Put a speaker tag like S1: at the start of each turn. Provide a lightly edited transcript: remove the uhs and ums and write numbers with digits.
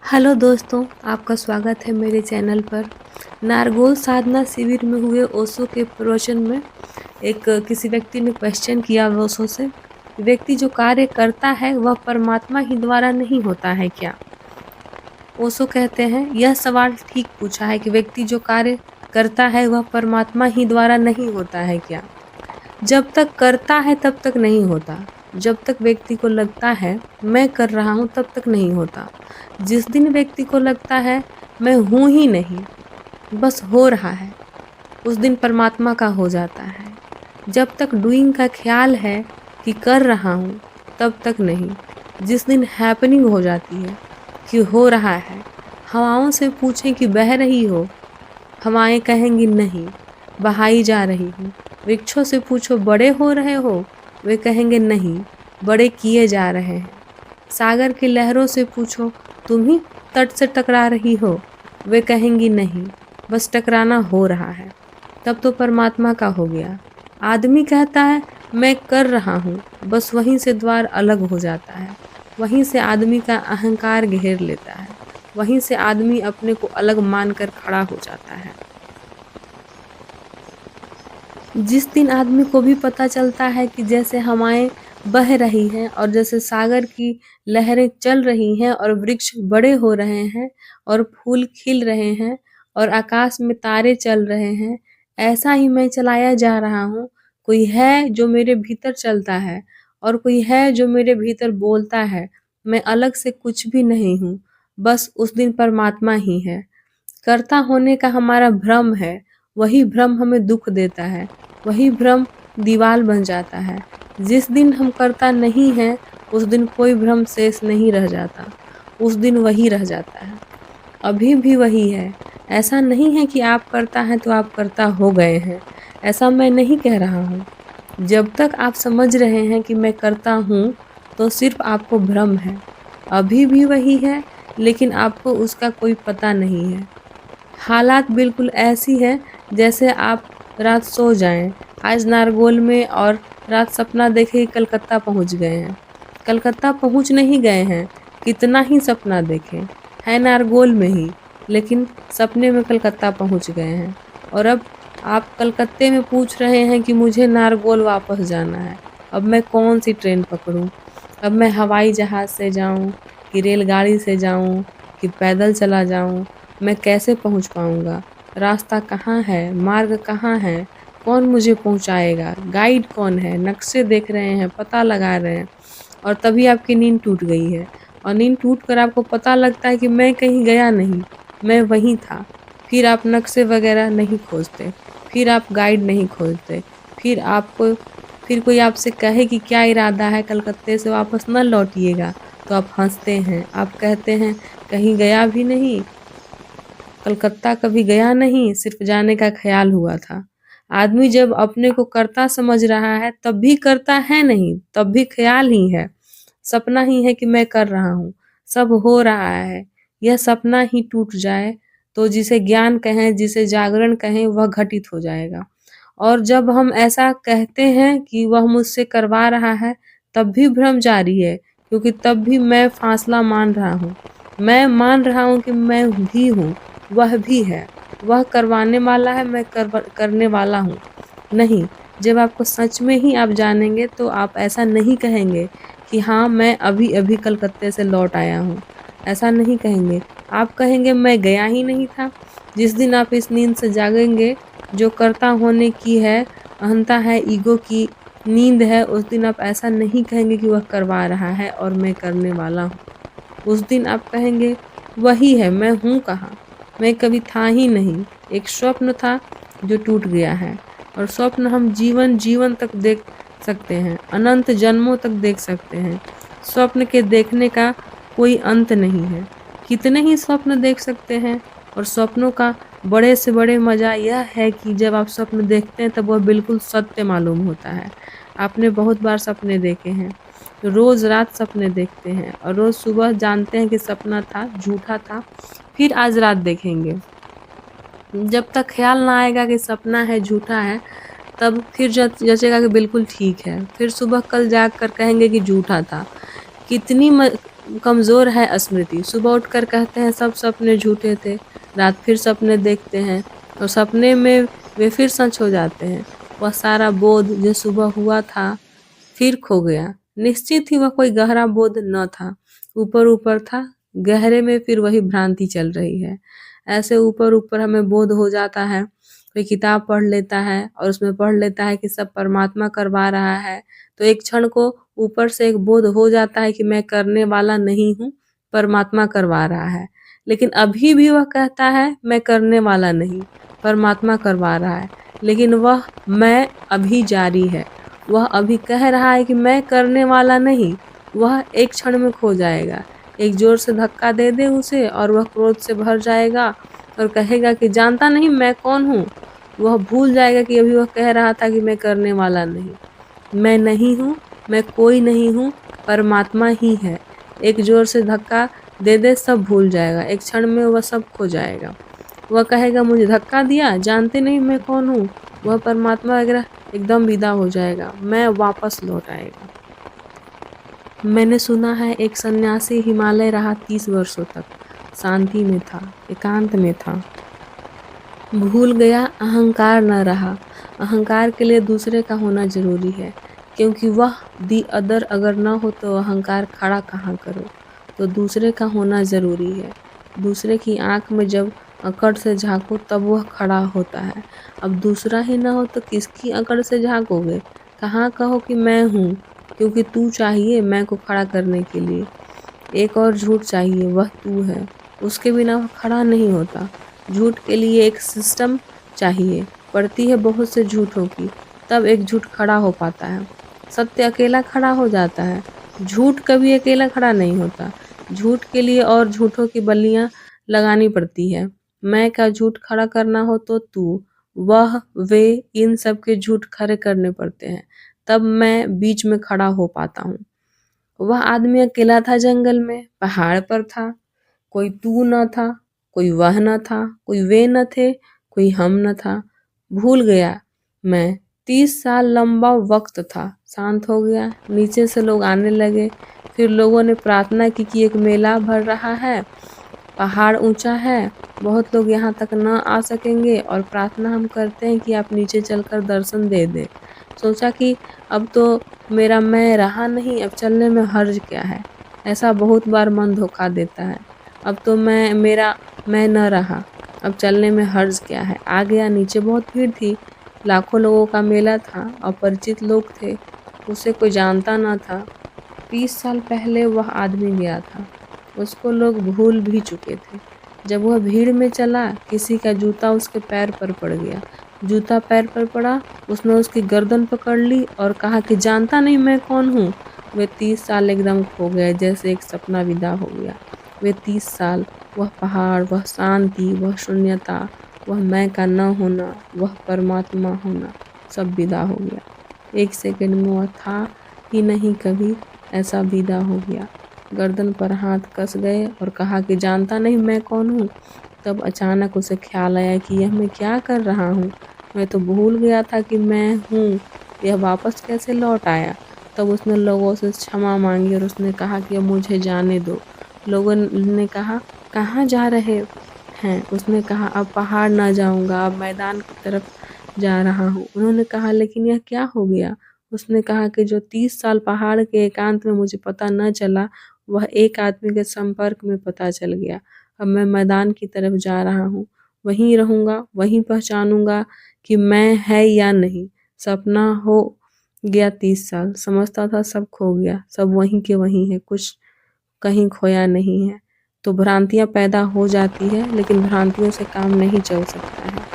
S1: Hello दोस्तों, आपका स्वागत है मेरे चैनल पर। नारगोल साधना शिविर में हुए ओशो के प्रवचन में किसी व्यक्ति ने क्वेश्चन किया ओशो से, व्यक्ति जो कार्य करता है वह परमात्मा ही द्वारा नहीं होता है क्या? ओशो कहते हैं यह सवाल ठीक पूछा है कि व्यक्ति जो कार्य करता है वह परमात्मा ही द्वारा नहीं होता है क्या? जब तक करता है तब तक नहीं होता। जब तक व्यक्ति को लगता है मैं कर रहा हूँ तब तक नहीं होता। जिस दिन व्यक्ति को लगता है मैं हूँ ही नहीं, बस हो रहा है, उस दिन परमात्मा का हो जाता है। जब तक डूइंग का ख्याल है कि कर रहा हूँ तब तक नहीं। जिस दिन हैपनिंग हो जाती है कि हो रहा है, हवाओं से पूछें कि बह रही हो, हवाएं कहेंगी नहीं, बहाई जा रही हूँ। वृक्षों से पूछो बड़े हो रहे हो, वे कहेंगे नहीं, बड़े किए जा रहे हैं। सागर की लहरों से पूछो तुम ही तट से टकरा रही हो, वे कहेंगी नहीं, बस टकराना हो रहा है। तब तो परमात्मा का हो गया। आदमी कहता है मैं कर रहा हूँ, बस वहीं से द्वार अलग हो जाता है। वहीं से आदमी का अहंकार घेर लेता है। वहीं से आदमी अपने को अलग मानकर खड़ा हो जाता है। जिस दिन आदमी को भी पता चलता है कि जैसे हवाएं बह रही हैं और जैसे सागर की लहरें चल रही हैं और वृक्ष बड़े हो रहे हैं और फूल खिल रहे हैं और आकाश में तारे चल रहे हैं, ऐसा ही मैं चलाया जा रहा हूँ। कोई है जो मेरे भीतर चलता है और कोई है जो मेरे भीतर बोलता है। मैं अलग से कुछ भी नहीं हूँ, बस उस दिन परमात्मा ही है। कर्ता होने का हमारा भ्रम है, वही भ्रम हमें दुख देता है, वही भ्रम दीवाल बन जाता है। जिस दिन हम कर्ता नहीं हैं, उस दिन कोई भ्रम शेष नहीं रह जाता, उस दिन वही रह जाता है। अभी भी वही है। ऐसा नहीं है कि आप कर्ता हैं तो आप कर्ता हो गए हैं, ऐसा मैं नहीं कह रहा हूँ। जब तक आप समझ रहे हैं कि मैं करता हूँ, तो सिर्फ आपको भ्रम है। अभी भी वही है, लेकिन आपको उसका कोई पता नहीं है। हालात बिल्कुल ऐसी है जैसे आप रात सो जाएं, आज नारगोल में, और रात सपना देखे ही कलकत्ता पहुंच गए हैं। कलकत्ता पहुंच नहीं गए हैं, कितना ही सपना देखें, है नारगोल में ही, लेकिन सपने में कलकत्ता पहुंच गए हैं। और अब आप कलकत्ते में पूछ रहे हैं कि मुझे नारगोल वापस जाना है, अब मैं कौन सी ट्रेन पकड़ूं? अब मैं हवाई जहाज़ से जाऊं कि रेलगाड़ी से जाऊं कि पैदल चला जाऊं? मैं कैसे पहुंच पाऊंगा? रास्ता कहाँ है? मार्ग कहाँ है? कौन मुझे पहुंचाएगा? गाइड कौन है? नक्शे देख रहे हैं, पता लगा रहे हैं, और तभी आपकी नींद टूट गई है। और नींद टूट कर आपको पता लगता है कि मैं कहीं गया नहीं, मैं वहीं था। फिर आप नक्शे वगैरह नहीं खोजते, फिर आप गाइड नहीं खोजते, फिर कोई आपसे कहे कि क्या इरादा है, कलकत्ते से वापस न लौटिएगा, तो आप हंसते हैं। आप कहते हैं कहीं गया भी नहीं, कलकत्ता कभी गया नहीं, सिर्फ जाने का ख्याल हुआ था। आदमी जब अपने को कर्ता समझ रहा है तब भी करता है नहीं, तब भी ख्याल ही है, सपना ही है कि मैं कर रहा हूँ, सब हो रहा है। यह सपना ही टूट जाए तो जिसे ज्ञान कहें, जिसे जागरण कहें, वह घटित हो जाएगा। और जब हम ऐसा कहते हैं कि वह मुझसे करवा रहा है, तब भी भ्रम जारी है, क्योंकि तब भी मैं फासला मान रहा हूँ। मैं मान रहा हूँ कि मैं भी हूँ, वह भी है। वह करवाने वाला है, मैं करने वाला हूँ। नहीं, जब आपको सच में ही आप जानेंगे तो आप ऐसा नहीं कहेंगे कि हाँ मैं अभी अभी कलकत्ते से लौट आया हूँ, ऐसा नहीं कहेंगे। आप कहेंगे मैं गया ही नहीं था। जिस दिन आप इस नींद से जागेंगे, जो कर्ता होने की है, अहंता है, ईगो की नींद है, उस दिन आप ऐसा नहीं कहेंगे कि वह करवा रहा है और मैं करने वाला हूँ। उस दिन आप कहेंगे वही है, मैं हूँ कहाँ, मैं कभी था ही नहीं, एक स्वप्न था जो टूट गया है। और स्वप्न हम जीवन जीवन तक देख सकते हैं, अनंत जन्मों तक देख सकते हैं। स्वप्न के देखने का कोई अंत नहीं है। कितने ही स्वप्न देख सकते हैं। और स्वप्नों का बड़े से बड़े मज़ा यह है कि जब आप स्वप्न देखते हैं तब वह बिल्कुल सत्य मालूम होता है। आपने बहुत बार सपने देखे हैं, रोज रात सपने देखते हैं और रोज सुबह जानते हैं कि सपना था, झूठा था, फिर आज रात देखेंगे। जब तक ख्याल ना आएगा कि सपना है, झूठा है, तब फिर जचेगा कि बिल्कुल ठीक है। फिर सुबह कल जाग कर कहेंगे कि झूठा था। कितनी कमज़ोर है स्मृति। सुबह उठकर कहते हैं सब सपने झूठे थे, रात फिर सपने देखते हैं और सपने में वे फिर सच हो जाते हैं। वह सारा बोध जो सुबह हुआ था फिर खो गया। निश्चित ही वह कोई गहरा बोध न था, ऊपर-ऊपर था, गहरे में फिर वही भ्रांति चल रही है। ऐसे ऊपर-ऊपर हमें बोध हो जाता है, कोई किताब पढ़ लेता है और उसमें पढ़ लेता है कि सब परमात्मा करवा रहा है, तो एक क्षण को ऊपर से एक बोध हो जाता है कि मैं करने वाला नहीं हूँ, परमात्मा करवा रहा है। लेकिन अभी भी वह कहता है मैं करने वाला नहीं, परमात्मा करवा रहा है। लेकिन वह मैं अभी जारी है। वह अभी कह रहा है कि मैं करने वाला नहीं, वह एक क्षण में खो जाएगा। एक ज़ोर से धक्का दे दे उसे और वह क्रोध से भर जाएगा और कहेगा कि जानता नहीं मैं कौन हूँ? वह भूल जाएगा कि अभी वह कह रहा था कि मैं करने वाला नहीं। मैं नहीं हूँ, मैं कोई नहीं हूँ, परमात्मा ही है। एक ज़ोर से धक्का दे दे सब भूल जाएगा, एक क्षण में वह सब खो जाएगा। वह कहेगा मुझे धक्का दिया, जानते नहीं मैं कौन हूँ? वह परमात्मा वगैरह एकदम विदा हो जाएगा, मैं वापस लौट आएगा। मैंने सुना है एक सन्यासी हिमालय रहा 30 वर्षों तक, शांति में था, एकांत में था। भूल गया अहंकार न रहा। अहंकार के लिए दूसरे का होना ज़रूरी है, क्योंकि वह दी अदर अगर न हो तो अहंकार खड़ा कहाँ करो। तो दूसरे का होना ज़रूरी है। दूसरे की आँख में जब अकड़ से झाँको तब वह खड़ा होता है। अब दूसरा ही ना हो तो किसकी अकड़ से झाँकोगे? कहाँ कहो कि मैं हूँ, क्योंकि तू चाहिए मैं को खड़ा करने के लिए। एक और झूठ चाहिए, वह तू है। उसके बिना वह खड़ा नहीं होता। झूठ के लिए एक सिस्टम चाहिए, पड़ती है बहुत से झूठों की, तब एक झूठ खड़ा हो पाता है। सत्य अकेला खड़ा हो जाता है, झूठ कभी अकेला खड़ा नहीं होता। झूठ के लिए और झूठों की बलियां लगानी पड़ती है। मैं का झूठ खड़ा करना हो तो तू, वह, वे, इन सब के झूठ खड़े करने पड़ते हैं, तब मैं बीच में खड़ा हो पाता हूँ। वह आदमी अकेला था जंगल में, पहाड़ पर था। कोई तू न था, कोई वह न था, कोई वे न थे, कोई हम न था। भूल गया मैं। 30 साल लंबा वक्त था। शांत हो गया। नीचे से लोग आने लगे। फिर लोगों ने प्रार्थना की कि एक मेला भर रहा है, पहाड़ ऊंचा है, बहुत लोग यहाँ तक न आ सकेंगे और प्रार्थना हम करते हैं कि आप नीचे चलकर दर्शन दे दें। सोचा कि अब तो मेरा मैं रहा नहीं, अब चलने में हर्ज क्या है। ऐसा बहुत बार मन धोखा देता है। अब तो मैं न रहा, अब चलने में हर्ज क्या है। आ गया, नीचे बहुत भीड़ थी, लाखों लोगों का मेला था, अपरिचित लोग थे, उसे कोई जानता न था। 30 साल पहले वह आदमी गया था, उसको लोग भूल भी चुके थे। जब वह भीड़ में चला, किसी का जूता उसके पैर पर पड़ गया। जूता पैर पर पड़ा, उसने उसकी गर्दन पकड़ ली और कहा कि जानता नहीं मैं कौन हूँ। वे 30 साल एकदम खो गए, जैसे एक सपना विदा हो गया। वे 30 साल, वह पहाड़, वह शांति, वह शून्यता, वह मैं का न होना, वह परमात्मा होना, सब विदा हो गया। एक सेकंड में वह था ही नहीं कभी, ऐसा विदा हो गया। गर्दन पर हाथ कस गए और कहा कि जानता नहीं मैं कौन हूँ। तब अचानक उसे ख्याल आया कि यह मैं क्या कर रहा हूँ, मैं तो भूल गया था कि मैं हूँ, यह वापस कैसे लौट आया। तब उसने लोगों से क्षमा मांगी और उसने कहा कि अब मुझे जाने दो। लोगों ने कहा कहाँ जा रहे हैं? उसने कहा अब पहाड़ ना जाऊंगा, अब मैदान की तरफ जा रहा हूँ। उन्होंने कहा लेकिन यह क्या हो गया? उसने कहा कि जो 30 साल पहाड़ के एकांत में मुझे पता न चला, वह एक आदमी के संपर्क में पता चल गया। अब मैं मैदान की तरफ जा रहा हूँ, वहीं रहूँगा, वहीं पहचानूंगा कि मैं है या नहीं। सपना हो गया 30 साल, समझता था सब खो गया, सब वहीं के वहीं है, कुछ कहीं खोया नहीं है। तो भ्रांतियाँ पैदा हो जाती है, लेकिन भ्रांतियों से काम नहीं चल सकता है।